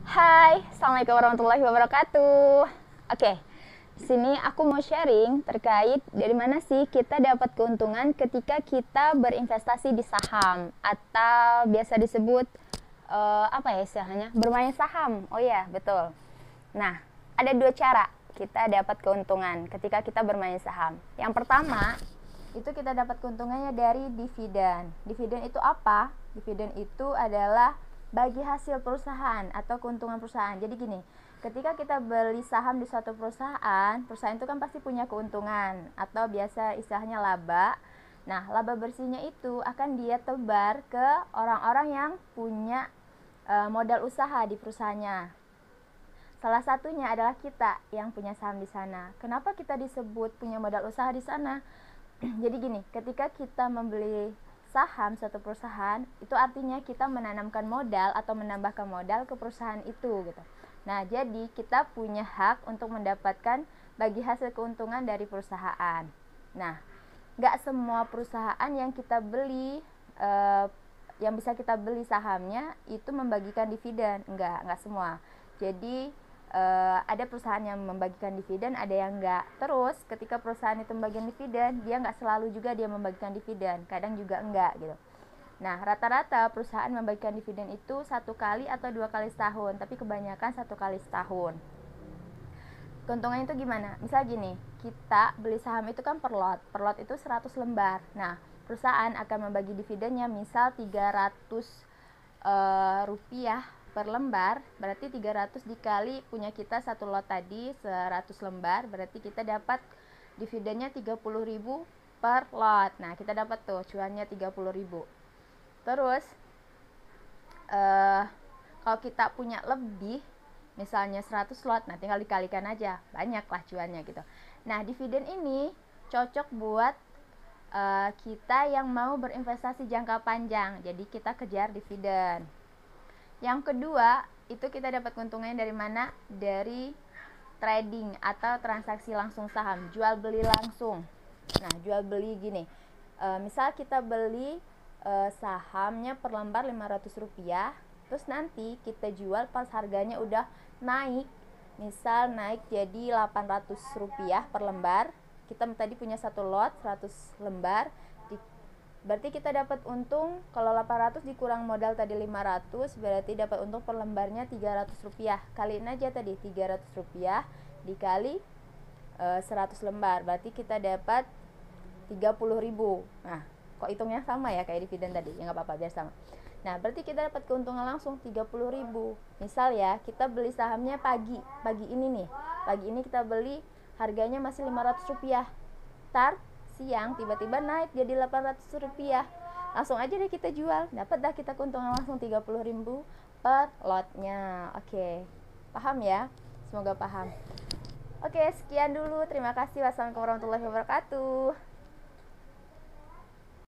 Hai, Assalamualaikum warahmatullahi wabarakatuh. Oke, di sini aku mau sharing terkait dari mana sih kita dapat keuntungan ketika kita berinvestasi di saham atau biasa disebut apa ya istilahnya, bermain saham. Oh iya, betul. Nah, ada dua cara kita dapat keuntungan ketika kita bermain saham. Yang pertama, itu kita dapat keuntungannya dari dividen. Dividen itu apa? Dividen itu adalah bagi hasil perusahaan atau keuntungan perusahaan. Jadi gini, ketika kita beli saham di suatu perusahaan, perusahaan itu kan pasti punya keuntungan atau biasa istilahnya laba. Nah, laba bersihnya itu akan dia tebar ke orang-orang yang punya modal usaha di perusahaannya. Salah satunya adalah kita yang punya saham di sana. Kenapa kita disebut punya modal usaha di sana? Jadi gini, ketika kita membeli saham suatu perusahaan, itu artinya kita menanamkan modal atau menambahkan modal ke perusahaan itu gitu. Nah, jadi kita punya hak untuk mendapatkan bagi hasil keuntungan dari perusahaan. Nah, nggak semua perusahaan yang kita beli yang bisa kita beli sahamnya itu membagikan dividen, nggak semua. Jadi ada perusahaan yang membagikan dividen, ada yang enggak. Terus ketika perusahaan itu membagikan dividen, dia nggak selalu juga dia membagikan dividen, kadang juga enggak gitu. Nah, rata-rata perusahaan membagikan dividen itu 1 kali atau 2 kali setahun, tapi kebanyakan 1 kali setahun. Keuntungannya itu gimana? Misal gini, kita beli saham itu kan per lot itu 100 lembar. Nah, perusahaan akan membagi dividennya misal 300 rupiah per lembar, berarti 300 dikali punya kita satu lot tadi 100 lembar, berarti kita dapat dividennya 30.000 per lot. Nah, kita dapat tuh cuannya 30.000. Terus kalau kita punya lebih misalnya 100 lot, nah tinggal dikalikan aja, banyak lah cuannya gitu. Nah, dividen ini cocok buat kita yang mau berinvestasi jangka panjang, jadi kita kejar dividen. Yang kedua, itu kita dapat keuntungannya dari mana? Dari trading atau transaksi langsung saham, jual beli langsung. Nah, jual beli gini, misal kita beli sahamnya per lembar 500 rupiah, terus nanti kita jual pas harganya udah naik, misal naik jadi 800 rupiah per lembar. Kita tadi punya satu lot 100 lembar, berarti kita dapat untung, kalau 800 dikurang modal tadi 500, berarti dapat untung per lembarnya 300 rupiah. Kaliin aja tadi 300 rupiah dikali 100 lembar, berarti kita dapat 30.000. Nah, kok hitungnya sama ya kayak dividen tadi? Ya nggak apa-apa, biar sama. Nah, berarti kita dapat keuntungan langsung 30.000. Misal ya, kita beli sahamnya pagi ini nih. Pagi ini kita beli, harganya masih 500 rupiah. Tar siang tiba-tiba naik jadi 800 rupiah, langsung aja deh kita jual, dapat dah kita keuntungan langsung 30.000 per lotnya. Oke, paham ya? Semoga paham. Oke, sekian dulu, terima kasih. Wassalamualaikum warahmatullahi wabarakatuh.